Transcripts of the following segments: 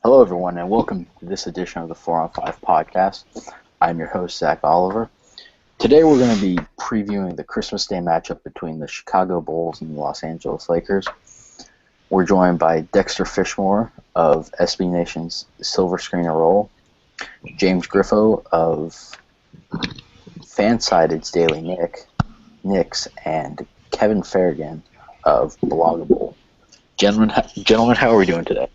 Hello, everyone, and welcome to this edition of the 4 on 5 podcast. I'm your host, Zach Oliver. Today, we're going to be previewing the Christmas Day matchup between the Chicago Bulls and the Los Angeles Lakers. We're joined by Dexter Fishmore of SB Nation's Silver Screen and Roll, James Griffo of Fansided's Daily Knicks, and Kevin Farragon of Bloggable. Gentlemen, how are we doing today?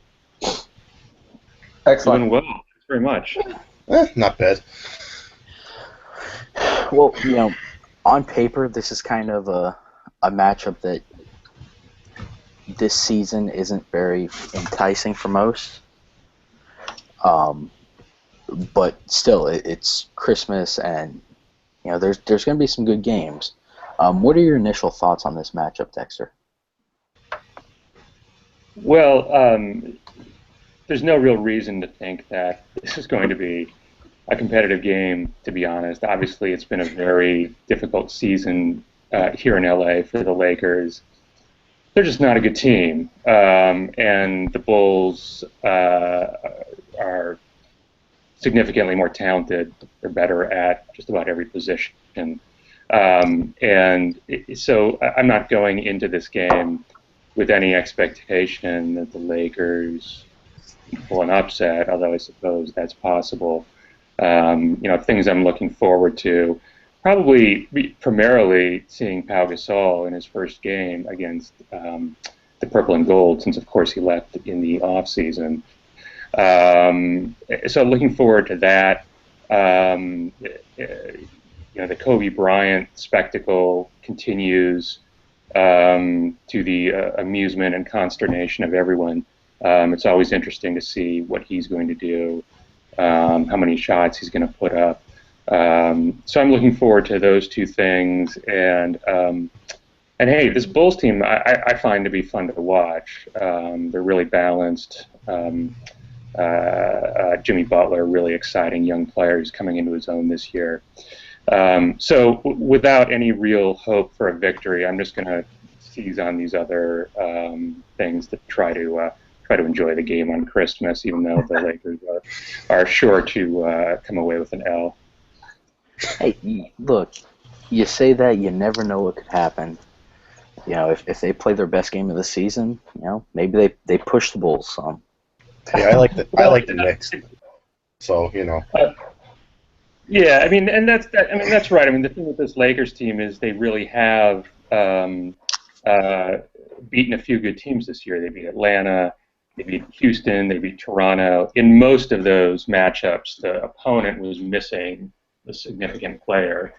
Excellent. Doing well. Thanks very much. Not bad. Well, on paper, this is kind of a matchup that this season isn't very enticing for most. But still, it's Christmas, and there's going to be some good games. What are your initial thoughts on this matchup, Dexter? Well, there's no real reason to think that this is going to be a competitive game, to be honest. Obviously, it's been a very difficult season here in LA for the Lakers. They're just not a good team, and the Bulls are significantly more talented. They're better at just about every position. So I'm not going into this game with any expectation that the Lakers pull an upset, although I suppose that's possible. Things I'm looking forward to, probably primarily seeing Pau Gasol in his first game against the Purple and Gold, since of course he left in the off season. So looking forward to that. The Kobe Bryant spectacle continues to the amusement and consternation of everyone. It's always interesting to see what he's going to do, how many shots he's going to put up. So I'm looking forward to those two things. And hey, this Bulls team I find to be fun to watch. They're really balanced. Jimmy Butler, really exciting young player who's coming into his own this year. So without any real hope for a victory, I'm just going to seize on these other things to try to enjoy the game on Christmas, even though the Lakers are sure to come away with an L. Hey, look, you say that, you never know what could happen. If they play their best game of the season, maybe they push the Bulls some. Hey, I like the Knicks. So Yeah, and that's right. I mean, the thing with this Lakers team is they really have beaten a few good teams this year. They beat Atlanta, they beat Houston, they beat Toronto. In most of those matchups, the opponent was missing a significant player.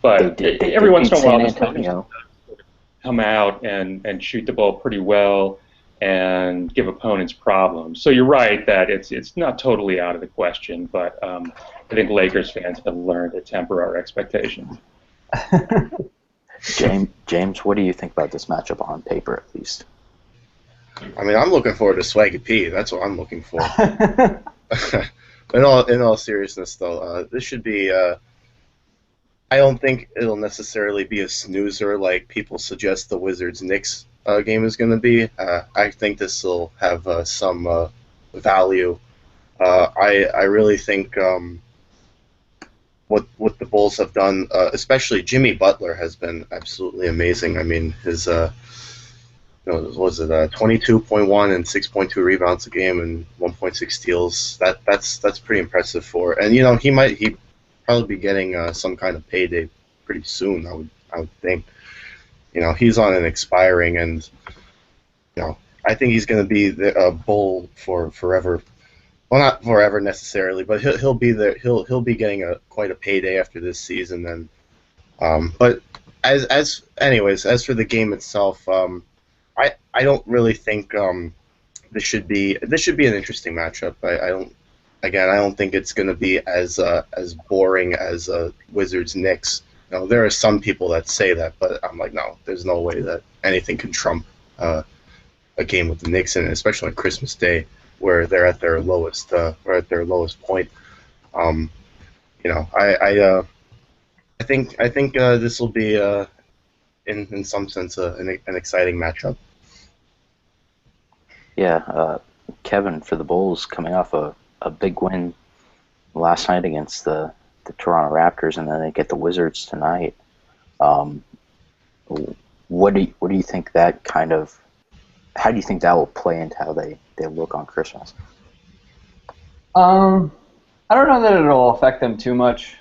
But every once in a while, this Lakers come out and shoot the ball pretty well and give opponents problems. So you're right that it's not totally out of the question, but I think Lakers fans have learned to temper our expectations. James, what do you think about this matchup on paper, at least? I mean, I'm looking forward to Swaggy P. That's what I'm looking for. In all seriousness, though, this should be. I don't think it'll necessarily be a snoozer like people suggest the Wizards-Knicks game is going to be. I think this will have some value. I really think what the Bulls have done, especially Jimmy Butler, has been absolutely amazing. I mean, his 22.1 and 6.2 rebounds a game and 1.6 steals. That's pretty impressive for. And he probably be getting some kind of payday pretty soon. I would think. He's on an expiring, and I think he's going to be a Bull for forever. Well, not forever necessarily, but he'll be there. He'll be getting quite a payday after this season. And but as for the game itself, I don't really think this should be an interesting matchup. I don't think it's going to be as boring as Wizards Knicks. There are some people that say that, but I'm like, no, there's no way that anything can trump a game with the Knicks in it, especially on Christmas Day, where they're at their lowest point. I think this will be in some sense an exciting matchup. Yeah, Kevin, for the Bulls, coming off a big win last night against the Toronto Raptors, and then they get the Wizards tonight. What do you think that kind of? How do you think that will play into how they look on Christmas? I don't know that it'll affect them too much.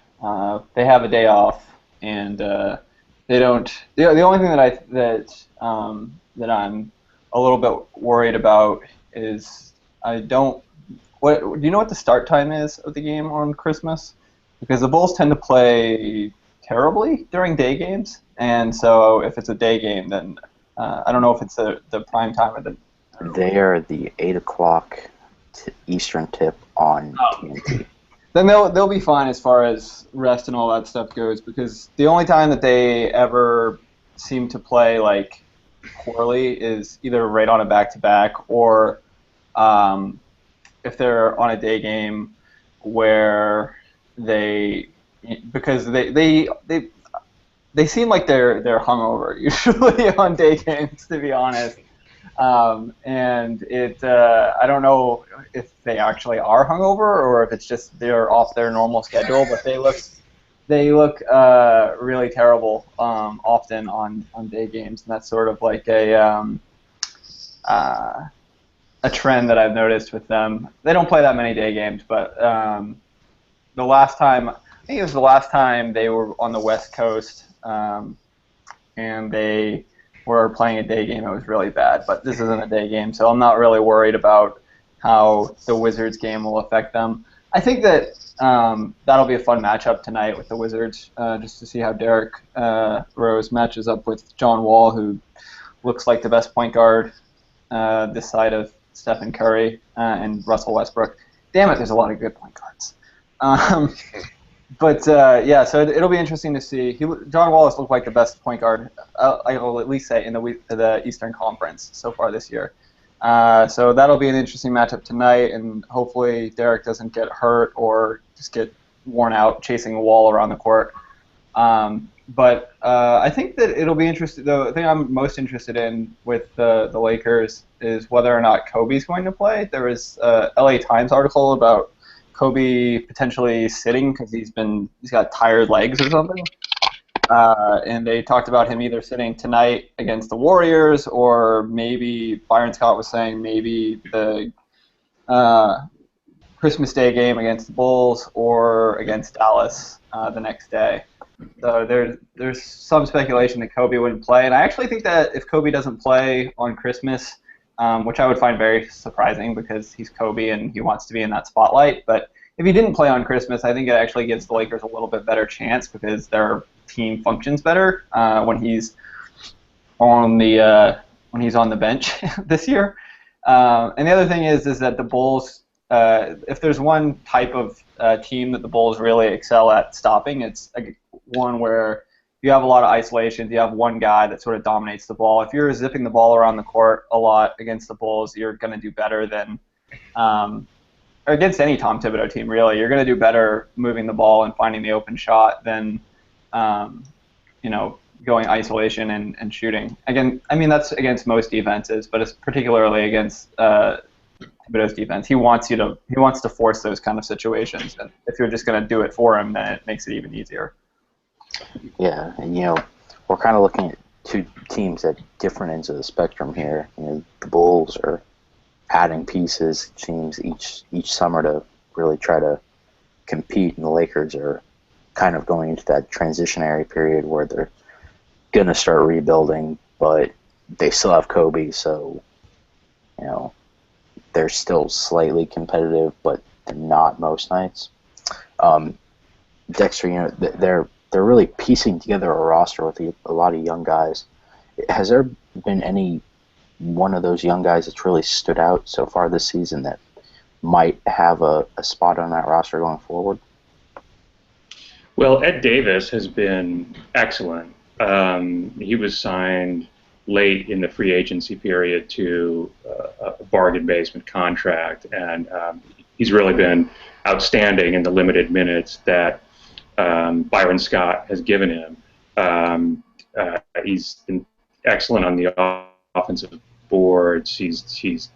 They have a day off, and they don't. The only thing that I'm a little bit worried about is I don't. What do you know what the start time is of the game on Christmas? Because the Bulls tend to play terribly during day games, and so if it's a day game, then I don't know if it's the prime time of the. They are the 8 o'clock Eastern tip on TNT. Then they'll be fine as far as rest and all that stuff goes, because the only time that they ever seem to play like poorly is either right on a back-to-back or if they're on a day game where because they seem like they're hungover usually on day games, to be honest. And I don't know if they actually are hungover or if it's just they're off their normal schedule, but they look really terrible often on day games, and that's sort of like a trend that I've noticed with them. They don't play that many day games, but the last time, I think it was the last time they were on the West Coast, and they were playing a day game, it was really bad. But this isn't a day game, so I'm not really worried about how the Wizards game will affect them. I think that that'll be a fun matchup tonight with the Wizards, just to see how Derrick Rose matches up with John Wall, who looks like the best point guard this side of Stephen Curry and Russell Westbrook. Damn it, there's a lot of good point guards. But yeah, so it'll be interesting to see. John Wall has looked like the best point guard, I will at least say, in the Eastern Conference so far this year. So that'll be an interesting matchup tonight, and hopefully Derrick doesn't get hurt or just get worn out chasing a wall around the court. But I think that it'll be interesting. The thing I'm most interested in with the Lakers is whether or not Kobe's going to play. There was a LA Times article about Kobe potentially sitting because he's got tired legs or something. And they talked about him either sitting tonight against the Warriors, or maybe Byron Scott was saying maybe the Christmas Day game against the Bulls or against Dallas the next day. So there's some speculation that Kobe wouldn't play, and I actually think that if Kobe doesn't play on Christmas, which I would find very surprising because he's Kobe and he wants to be in that spotlight, but if he didn't play on Christmas, I think it actually gives the Lakers a little bit better chance because their team functions better when he's on the bench this year. And the other thing is that the Bulls, if there's one type of team that the Bulls really excel at stopping, it's one where you have a lot of isolations. You have one guy that sort of dominates the ball. If you're zipping the ball around the court a lot against the Bulls, you're going to do better than or against any Tom Thibodeau team, really. You're going to do better moving the ball and finding the open shot than going isolation and shooting. Again, I mean, that's against most defenses, but it's particularly against Thibodeau's defense. He wants to force those kind of situations. And if you're just going to do it for him, then it makes it even easier. Yeah, and we're kind of looking at two teams at different ends of the spectrum here. The Bulls are adding pieces, teams each summer to really try to compete, and the Lakers are kind of going into that transitionary period where they're going to start rebuilding, but they still have Kobe, so they're still slightly competitive, but they're not most nights. Dexter, they're really piecing together a roster with a lot of young guys. Has there been any one of those young guys that's really stood out so far this season that might have a spot on that roster going forward? Well, Ed Davis has been excellent. He was signed late in the free agency period to a bargain basement contract, and he's really been outstanding in the limited minutes that Byron Scott has given him. He's been excellent on the offensive boards. He's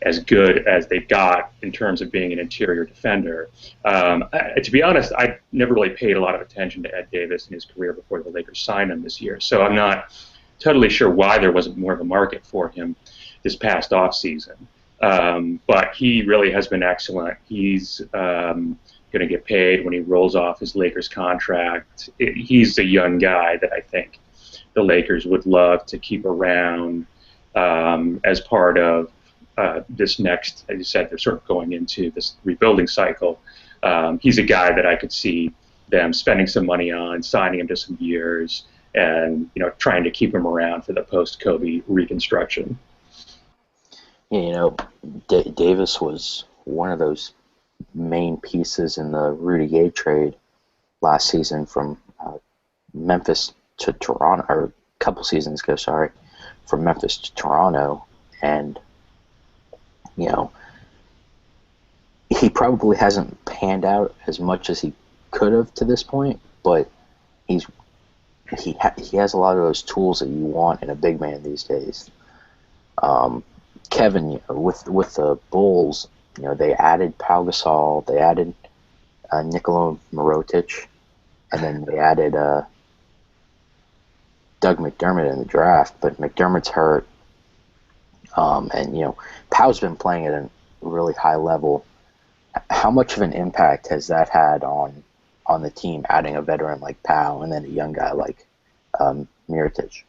as good as they've got in terms of being an interior defender. To be honest, I never really paid a lot of attention to Ed Davis in his career before the Lakers signed him this year, so I'm not totally sure why there wasn't more of a market for him this past offseason. But he really has been excellent. He's going to get paid when he rolls off his Lakers contract. He's a young guy that I think the Lakers would love to keep around as part of this next, as you said, they're sort of going into this rebuilding cycle. He's a guy that I could see them spending some money on, signing him to some years, and trying to keep him around for the post-Kobe reconstruction. Yeah, Davis was one of those main pieces in the Rudy Gay trade last season from Memphis to Toronto, or a couple seasons ago, sorry, from Memphis to Toronto, and he probably hasn't panned out as much as he could have to this point, but he has a lot of those tools that you want in a big man these days. Kevin, with the Bulls, they added Pau Gasol, they added Nikola Mirotic, and then they added Doug McDermott in the draft, but McDermott's hurt. And Pau's been playing at a really high level. How much of an impact has that had on the team, adding a veteran like Pau and then a young guy like Mirotic?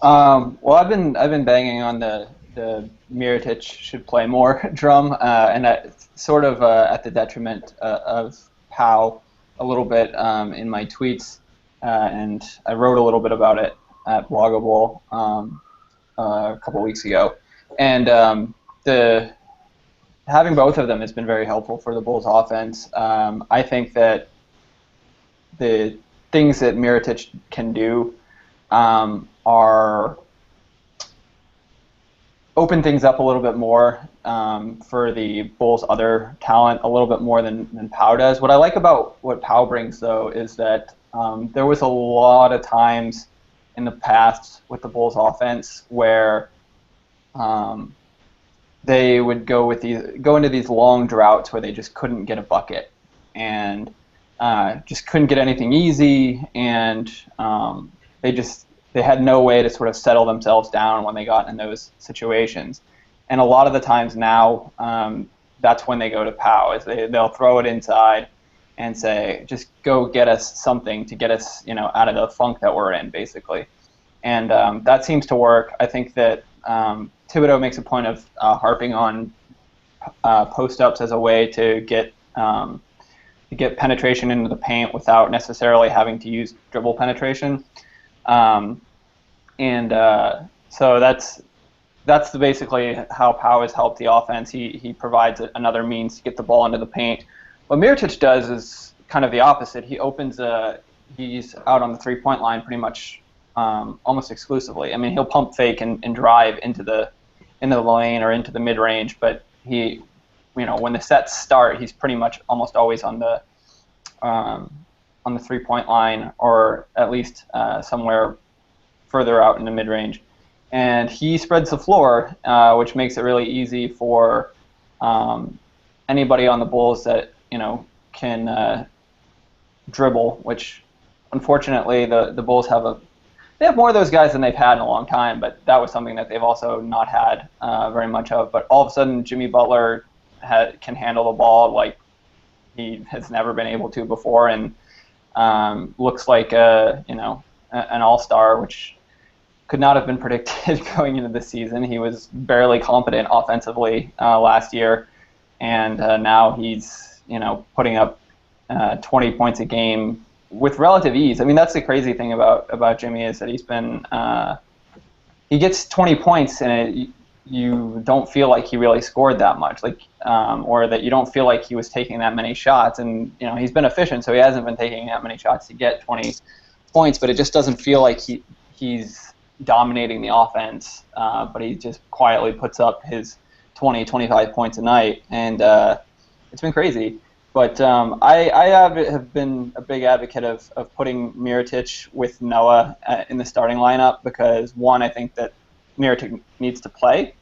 Well, I've been banging on the Mirotic should play more drum, and that sort of at the detriment of Pau a little bit in my tweets, and I wrote a little bit about it at Bloggable a couple weeks ago, and the having both of them has been very helpful for the Bulls offense. I think that the things that Mirotic can do are open things up a little bit more for the Bulls' other talent, a little bit more than Pau does. What I like about what Pau brings, though, is that there was a lot of times in the past with the Bulls' offense where they would go into these long droughts where they just couldn't get a bucket and just couldn't get anything easy, and they had no way to sort of settle themselves down when they got in those situations. And a lot of the times now, that's when they go to Pau, is they'll throw it inside and say, just go get us something to get us out of the funk that we're in, basically. And that seems to work. I think that Thibodeau makes a point of harping on post-ups as a way to get penetration into the paint without necessarily having to use dribble penetration. So that's basically how Pau has helped the offense. He provides another means to get the ball into the paint. What Mirotic does is kind of the opposite. He opens he's out on the three-point line pretty much almost exclusively. I mean, he'll pump fake and drive into the lane or into the mid-range, but when the sets start, he's pretty much almost always on the three-point line, or at least somewhere further out in the mid-range. And he spreads the floor, which makes it really easy for anybody on the Bulls that can dribble, which unfortunately the Bulls they have more of those guys than they've had in a long time, but that was something that they've also not had very much of. But all of a sudden, Jimmy Butler can handle the ball like he has never been able to before, and looks like an all-star, which could not have been predicted going into the season. He was barely competent offensively last year, and now he's putting up 20 points a game with relative ease. I mean, that's the crazy thing about Jimmy, is that he gets 20 points and you don't feel like he really scored that much, or that you don't feel like he was taking that many shots. And he's been efficient, so he hasn't been taking that many shots to get 20 points, but it just doesn't feel like he's dominating the offense, but he just quietly puts up his 20, 25 points a night, and it's been crazy. But I have been a big advocate of putting Mirotic with Noah in the starting lineup because, one, I think that Mirotic needs to play,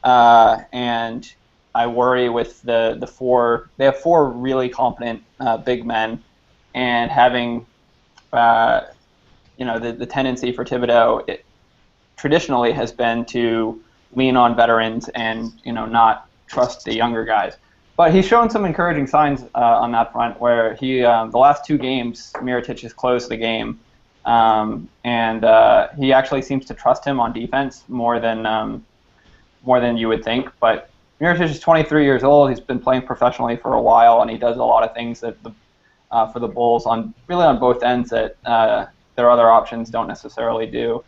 and I worry with the four. They have four really competent big men, and having the tendency for Thibodeau traditionally has been to lean on veterans and not trust the younger guys. But he's shown some encouraging signs on that front, where he the last two games Mirotic has closed the game, and he actually seems to trust him on defense more than you would think. But Mirotic is 23 years old. He's been playing professionally for a while, and he does a lot of things that for the Bulls on both ends that their other options don't necessarily do.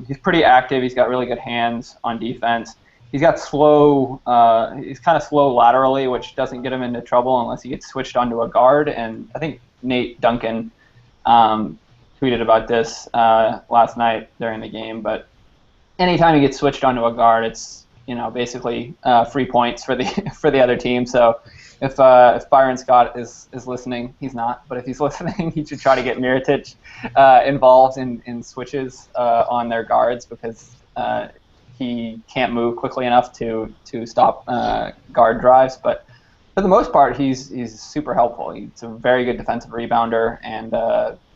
He's pretty active. He's got really good hands on defense. He's got slow. He's kind of slow laterally, which doesn't get him into trouble unless he gets switched onto a guard. And I think Nate Duncan tweeted about this last night during the game. But anytime he gets switched onto a guard, it's basically free points for the for the other team. So if Byron Scott is listening, he's not, but if he's listening, he should try to get Mirotic involved in switches on their guards, because he can't move quickly enough to stop guard drives. But for the most part, he's super helpful. He's a very good defensive rebounder and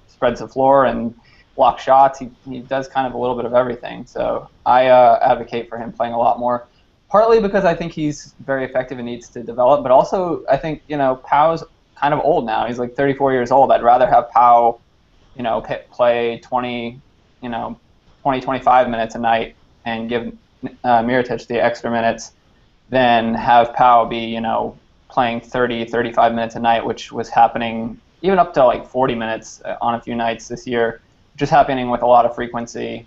spreads the floor and blocks shots. He does kind of a little bit of everything. So I advocate for him playing a lot more. Partly because I think he's very effective and needs to develop, but also I think Pau's kind of old now. He's like 34 years old. I'd rather have Pau, play 20, 25 minutes a night and give Mirotic the extra minutes than have Pau be playing 30, 35 minutes a night, which was happening even up to like 40 minutes on a few nights this year, just happening with a lot of frequency.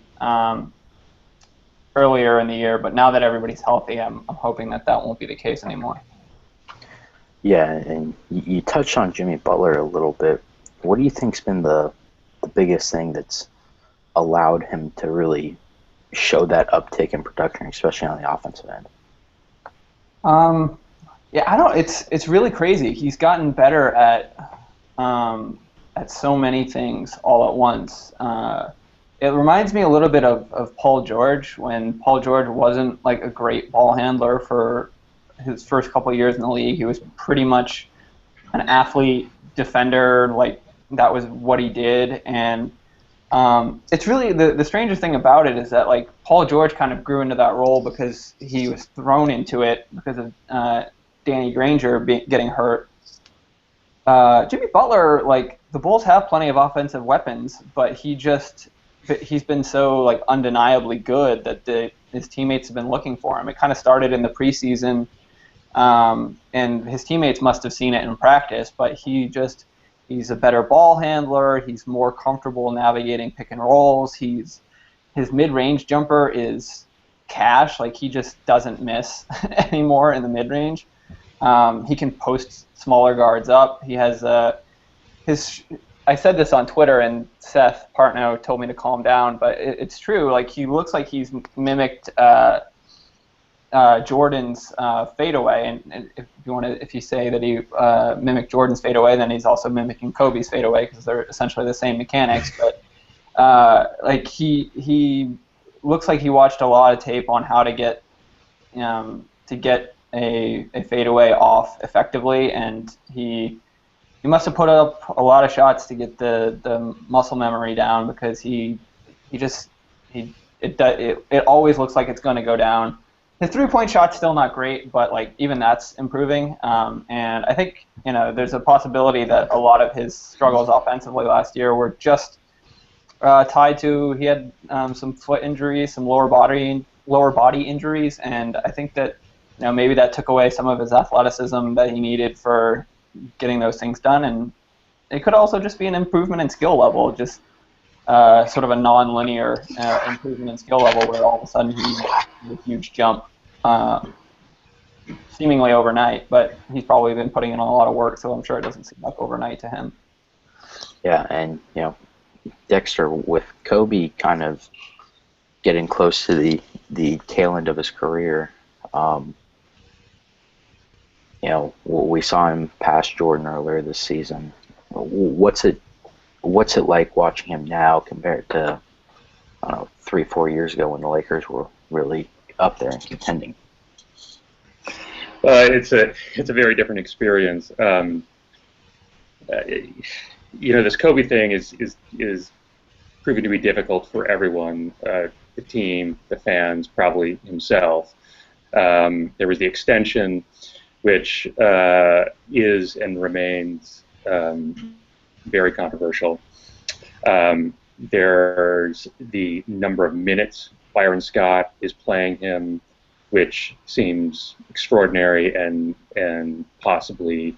Earlier in the year, but now that everybody's healthy, I'm hoping that won't be the case anymore. Yeah, and you touched on Jimmy Butler a little bit. What do you think's been the biggest thing that's allowed him to really show that uptick in production, especially on the offensive end? It's really crazy. He's gotten better at so many things all at once. It reminds me a little bit of Paul George, when Paul George wasn't like a great ball handler for his first couple of years in the league. He was pretty much an athlete defender, like that was what he did. And it's really the strangest thing about it is that like Paul George kind of grew into that role because he was thrown into it because of Danny Granger getting hurt. Jimmy Butler, like the Bulls have plenty of offensive weapons, but he's been so like undeniably good that his teammates have been looking for him. It kind of started in the preseason, and his teammates must have seen it in practice, but he's a better ball handler. He's more comfortable navigating pick and rolls. His mid-range jumper is cash. Like he just doesn't miss anymore in the mid-range. He can post smaller guards up. He has I said this on Twitter, and Seth Partnow told me to calm down, but it's true. Like he looks like he's mimicked Jordan's fadeaway, and if you say that he mimicked Jordan's fadeaway, then he's also mimicking Kobe's fadeaway because they're essentially the same mechanics. But like he looks like he watched a lot of tape on how to get a fadeaway off effectively, and he must have put up a lot of shots to get the muscle memory down, because it always looks like it's going to go down. His three-point shot's still not great, but like even that's improving. And I think there's a possibility that a lot of his struggles offensively last year were just tied to he had some foot injuries, some lower body injuries, and I think that maybe that took away some of his athleticism that he needed for getting those things done, and it could also just be an improvement in skill level, just sort of a non-linear improvement in skill level where all of a sudden he had a huge jump seemingly overnight, but he's probably been putting in a lot of work, so I'm sure it doesn't seem like overnight to him. Yeah, and Dexter, with Kobe kind of getting close to the tail end of his career, we saw him pass Jordan earlier this season. What's it like watching him now compared to 3-4 years ago when the Lakers were really up there and contending? It's a very different experience. This Kobe thing is proving to be difficult for everyone, the team, the fans, probably himself. There was the extension, which is and remains very controversial. There's the number of minutes Byron Scott is playing him, which seems extraordinary and possibly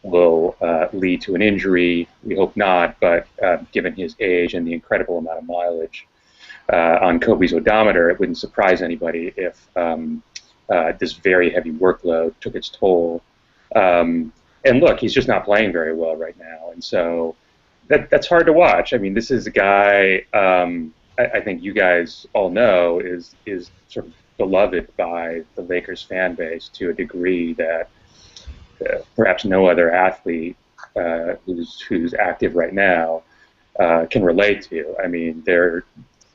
will lead to an injury. We hope not, but given his age and the incredible amount of mileage on Kobe's odometer, it wouldn't surprise anybody if this very heavy workload took its toll. And look, he's just not playing very well right now, and so that's hard to watch. I mean, this is a guy I think you guys all know is sort of beloved by the Lakers fan base to a degree that perhaps no other athlete who's active right now can relate to. I mean,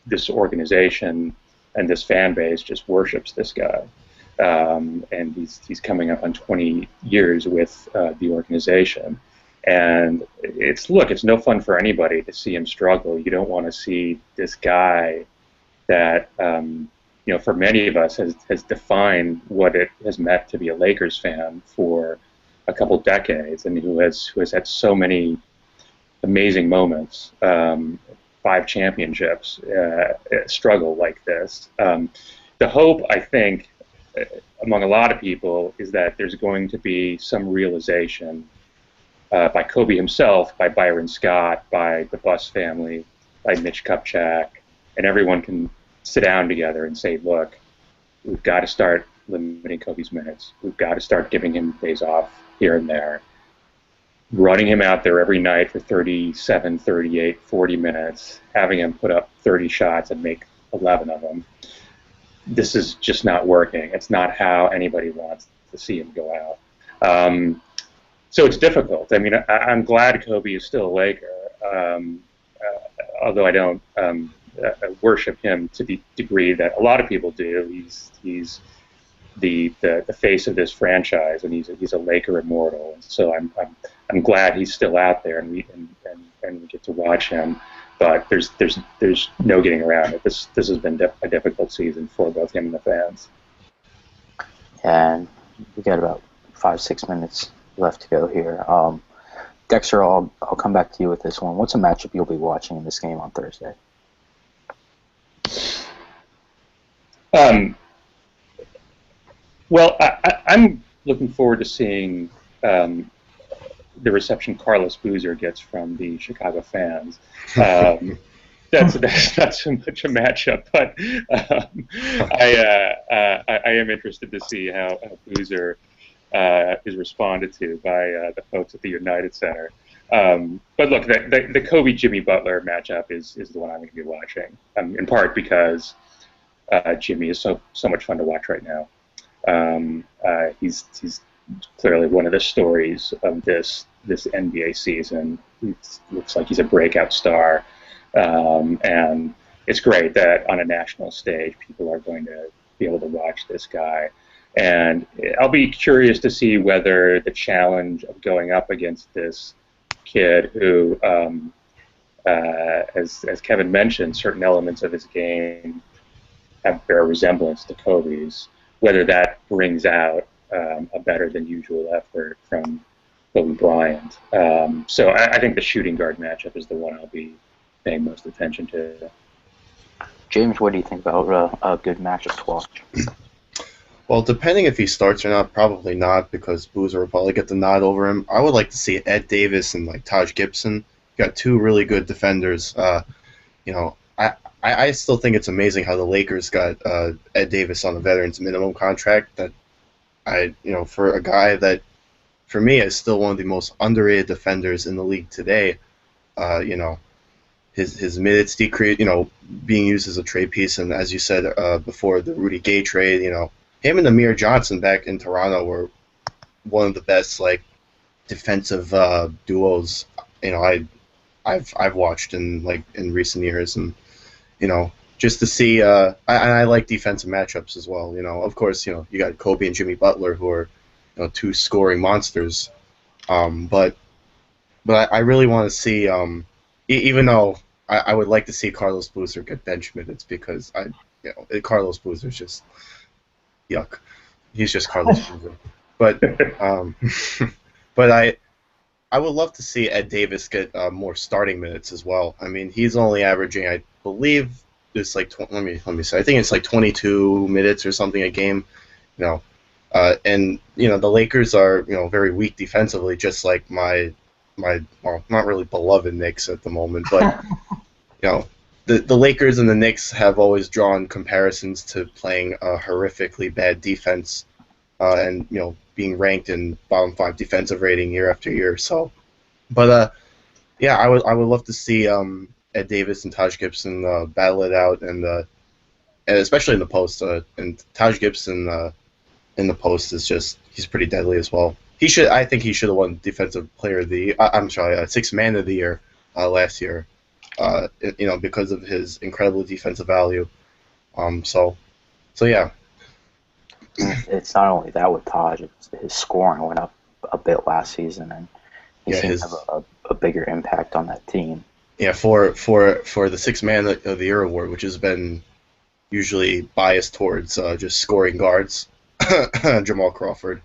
this organization and this fan base just worships this guy, and he's coming up on 20 years with the organization. And it's no fun for anybody to see him struggle. You don't want to see this guy that for many of us has defined what it has meant to be a Lakers fan for a couple decades, and who has had so many amazing moments, 5 championships, struggle like this. The hope, I think, among a lot of people is that there's going to be some realization by Kobe himself, by Byron Scott, by the Buss family, by Mitch Kupchak, and everyone can sit down together and say, look, we've got to start limiting Kobe's minutes. We've got to start giving him days off here and there, running him out there every night for 37, 38, 40 minutes, having him put up 30 shots and make 11 of them. This is just not working. It's not how anybody wants to see him go out. So it's difficult. I mean, I'm glad Kobe is still a Laker, although I don't worship him to the degree that a lot of people do. He's the face of this franchise, and he's a Laker immortal. And so I'm glad he's still out there, and we get to watch him. But there's no getting around it. This has been a difficult season for both him and the fans. And we got about 5-6 minutes left to go here. Dexter, I'll come back to you with this one. What's a matchup you'll be watching in this game on Thursday? Well, I'm looking forward to seeing the reception Carlos Boozer gets from the Chicago fans. That's not so much a matchup, but I am interested to see how Boozer is responded to by the folks at the United Center. But look, the Kobe Jimmy Butler matchup is the one I'm going to be watching, in part because Jimmy is so much fun to watch right now. He's clearly one of the stories of this NBA season. It looks like he's a breakout star, and it's great that on a national stage people are going to be able to watch this guy. And I'll be curious to see whether the challenge of going up against this kid who, as Kevin mentioned, certain elements of his game bear a resemblance to Kobe's, whether that brings out a better than usual effort from Kobe Bryant. So I think the shooting guard matchup is the one I'll be paying most attention to. James, what do you think about a good matchup to watch? Well, depending if he starts or not, probably not, because Boozer will probably get the nod over him. I would like to see Ed Davis and Taj Gibson. Got 2 really good defenders. I still think it's amazing how the Lakers got Ed Davis on the veterans minimum contract. That for a guy that, for me, is still one of the most underrated defenders in the league today. His minutes decrease, being used as a trade piece, and as you said before, the Rudy Gay trade, him and Amir Johnson back in Toronto were one of the best defensive duos I've watched in recent years, and just to see. I like defensive matchups as well. Of course, you got Kobe and Jimmy Butler, who are two scoring monsters. But I really want to see, even though I would like to see Carlos Boozer get bench minutes because Carlos Boozer's just yuck. He's just Carlos Boozer. But but I would love to see Ed Davis get more starting minutes as well. I mean, he's only averaging, I believe, it's like let me say, I think it's like 22 minutes or something a game. And the Lakers are very weak defensively, just like my well, not really beloved Knicks at the moment, but the Lakers and the Knicks have always drawn comparisons to playing a horrifically bad defense, and being ranked in bottom 5 defensive rating year after year. So, but yeah, I would love to see Ed Davis and Taj Gibson battle it out, and especially in the post. And Taj Gibson in the post is he's pretty deadly as well. I think he should have won Defensive Player of the Sixth Man of the Year last year. Because of his incredible defensive value. So yeah. It's not only that with Taj; his scoring went up a bit last season, and he seems to have a bigger impact on that team. Yeah, for the Sixth Man of the Year award, which has been usually biased towards just scoring guards, Jamal Crawford.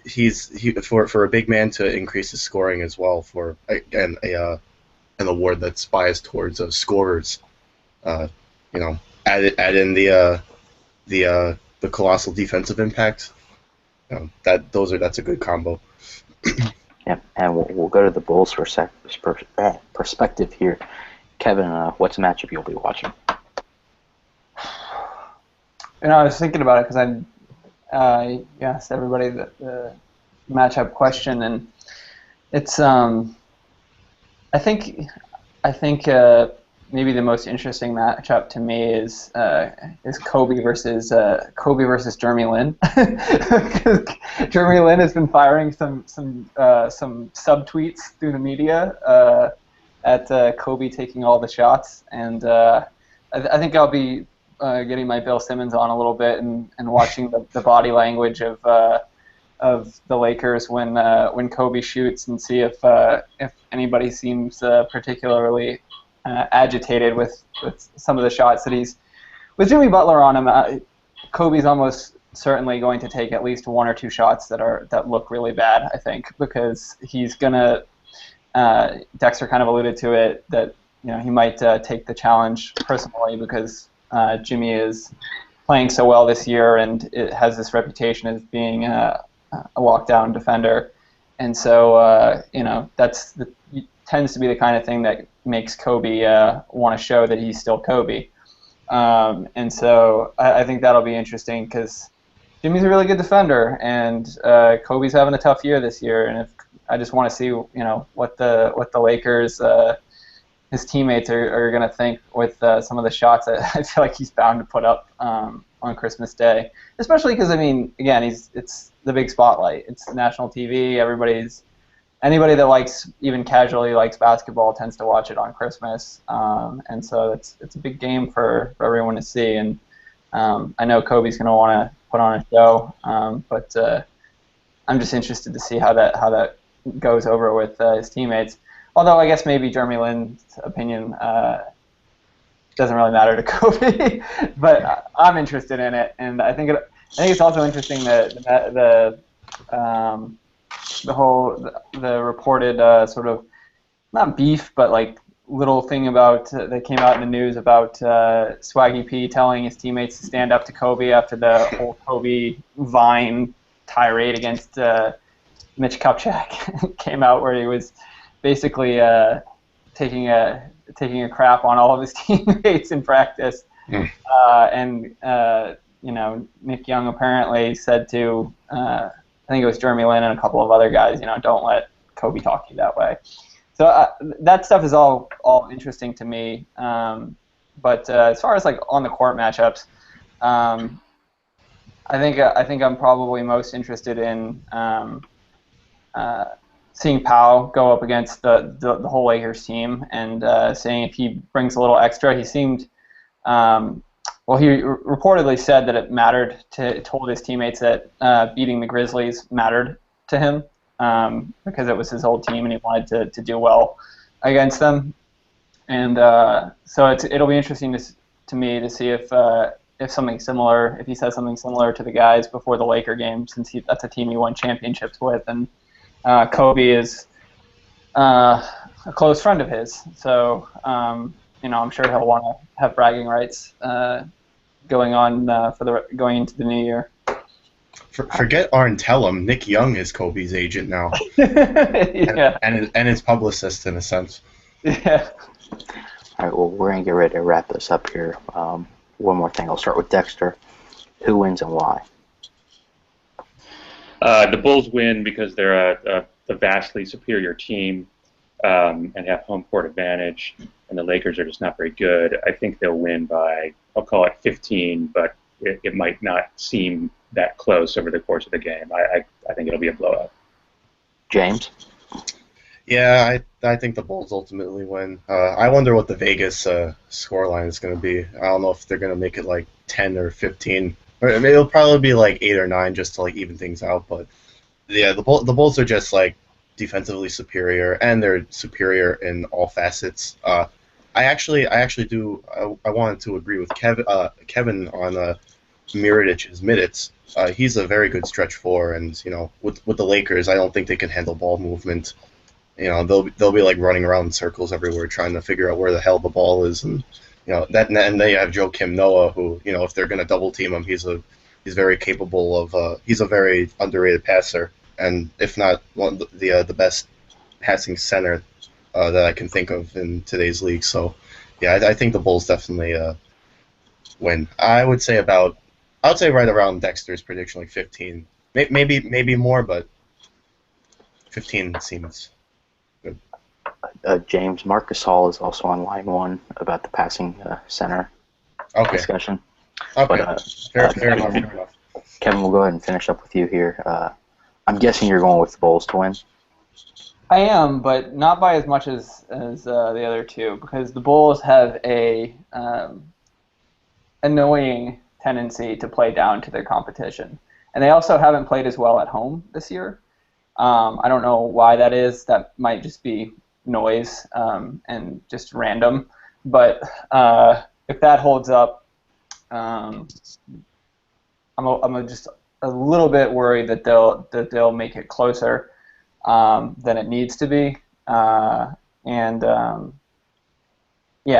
He's for a big man to increase his scoring as well, for again an award that's biased towards scorers. Add in the colossal defensive impact. That's a good combo. Yeah, and we'll go to the Bulls for perspective here. Kevin, what's a matchup you'll be watching? I was thinking about it because I asked everybody the matchup question, and it's I think maybe the most interesting matchup to me is Kobe versus Jeremy Lin. Jeremy Lin has been firing some subtweets through the media at Kobe taking all the shots, and I think I'll be getting my Bill Simmons on a little bit and watching the body language of the Lakers when Kobe shoots, and see if anybody seems particularly agitated with some of the shots that he's with Jimmy Butler on him. Kobe's almost certainly going to take at least 1 or 2 shots that look really bad, I think, because he's gonna. Dexter kind of alluded to it, that he might take the challenge personally because Jimmy is playing so well this year, and it has this reputation as being a lockdown defender, and so tends to be the kind of thing that makes Kobe want to show that he's still Kobe, and so I think that'll be interesting because Jimmy's a really good defender, and Kobe's having a tough year this year, and I just want to see what the Lakers his teammates are going to think with some of the shots that I feel like he's bound to put up on Christmas Day, especially because again, it's the big spotlight. It's national TV. Anybody that even casually likes basketball tends to watch it on Christmas, and so it's a big game for everyone to see. And I know Kobe's going to want to put on a show, but I'm just interested to see how that goes over with his teammates. Although I guess maybe Jeremy Lin's opinion doesn't really matter to Kobe, but I'm interested in it, and I think it's also interesting that the reported sort of not beef, but little thing about that came out in the news about Swaggy P telling his teammates to stand up to Kobe after the whole Kobe Vine tirade against Mitch Kupchak came out, where he was basically taking a crap on all of his teammates in practice, and Nick Young apparently said to I think it was Jeremy Lin and a couple of other guys, don't let Kobe talk to you that way. So that stuff is all interesting to me, but as far as on the court matchups, I think I'm probably most interested in seeing Powell go up against the whole Lakers team and seeing if he brings a little extra. He seemed, well, he reportedly said that it mattered told his teammates that beating the Grizzlies mattered to him because it was his old team and he wanted to do well against them. And so it'll be interesting to me to see if something similar, if he says something similar to the guys before the Laker game, since that's a team he won championships with, and Kobe is a close friend of his. So I'm sure he'll want to have bragging rights going into the new year. Forget Arn Tellem. Nick Young is Kobe's agent now. Yeah. and his publicist in a sense. Yeah. All right, well, we're going to get ready to wrap this up here. One more thing. I'll start with Dexter. Who wins and why? The Bulls win because they're a vastly superior team and have home court advantage, and the Lakers are just not very good. I think they'll win by, I'll call it 15, but it might not seem that close over the course of the game. I think it'll be a blowout. James? Yeah, I think the Bulls ultimately win. I wonder what the Vegas scoreline is going to be. I don't know if they're going to make it like 10 or 15. Or it'll probably be like 8 or 9 just to like even things out. But yeah, the Bulls are just like defensively superior, and they're superior in all facets. I actually wanted to agree with Kevin on Mirotic's minutes. He's a very good stretch four, and with the Lakers, I don't think they can handle ball movement. They'll be like running around in circles everywhere trying to figure out where the hell the ball is, and and they have Joakim Noah, who if they're gonna double team him, he's very capable of he's a very underrated passer, and if not one of the best passing center that I can think of in today's league. So yeah, I think the Bulls definitely win. I would say right around Dexter's prediction, like 15, maybe more, but 15 seems. James, Marcus Hall is also on line one about the passing center discussion. Okay. But, fair enough. Kevin, we'll go ahead and finish up with you here. I'm guessing you're going with the Bulls to win. I am, but not by as much as the other two, because the Bulls have a annoying tendency to play down to their competition, and they also haven't played as well at home this year. I don't know why that is. That might just be noise and just random. But if that holds up, I'm just a little bit worried that they'll make it closer than it needs to be. Yeah,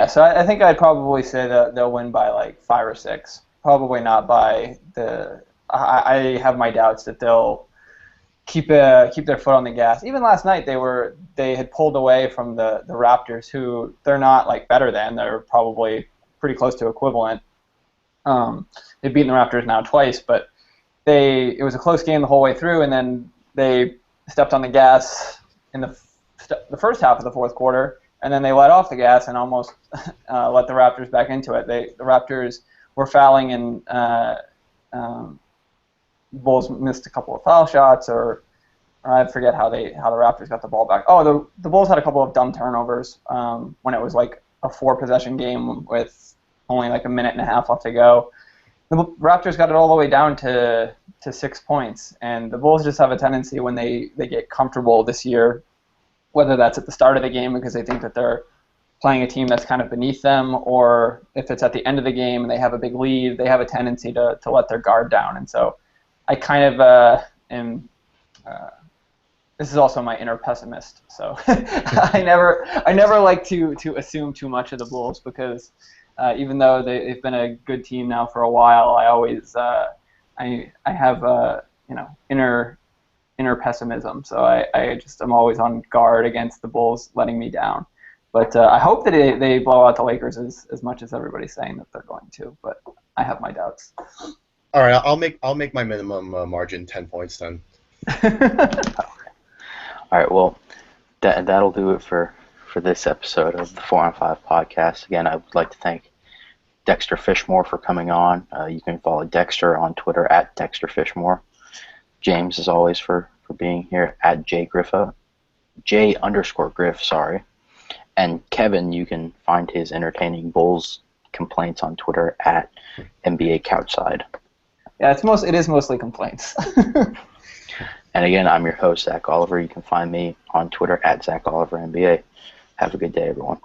so I think I'd probably say that they'll win by like 5 or 6. Probably not by the. I have my doubts that they'll keep their foot on the gas. Even last night, they had pulled away from the Raptors, who they're not like better than. They're probably pretty close to equivalent. They've beaten the Raptors now twice, but it was a close game the whole way through, and then they stepped on the gas in the first half of the fourth quarter, and then they let off the gas and almost let the Raptors back into it. The Raptors were fouling, and Bulls missed a couple of foul shots, or I forget how the Raptors got the ball back. Oh, the Bulls had a couple of dumb turnovers when it was like a 4-possession game with only like a minute and a half left to go. The Raptors got it all the way down to 6 points, and the Bulls just have a tendency when they get comfortable this year, whether that's at the start of the game because they think that they're playing a team that's kind of beneath them, or if it's at the end of the game and they have a big lead, they have a tendency to let their guard down. And so I kind of am. This is also my inner pessimist, so I never like to assume too much of the Bulls because even though they've been a good team now for a while, I always I have inner pessimism, so I just am always on guard against the Bulls letting me down. But I hope that they blow out the Lakers as much as everybody's saying that they're going to, but I have my doubts. All right, I'll make my minimum margin 10 points then. All right, well, that'll do it for this episode of the 4-on-5 podcast. Again, I would like to thank Dexter Fishmore for coming on. You can follow Dexter on Twitter at Dexter Fishmore. James, as always, for being here at Jay Griffa. J_Griff, sorry. And Kevin, you can find his entertaining Bulls complaints on Twitter at NBA Couchside. Yeah, it is mostly complaints. And again, I'm your host, Zach Oliver. You can find me on Twitter at ZachOliverNBA. Have a good day, everyone.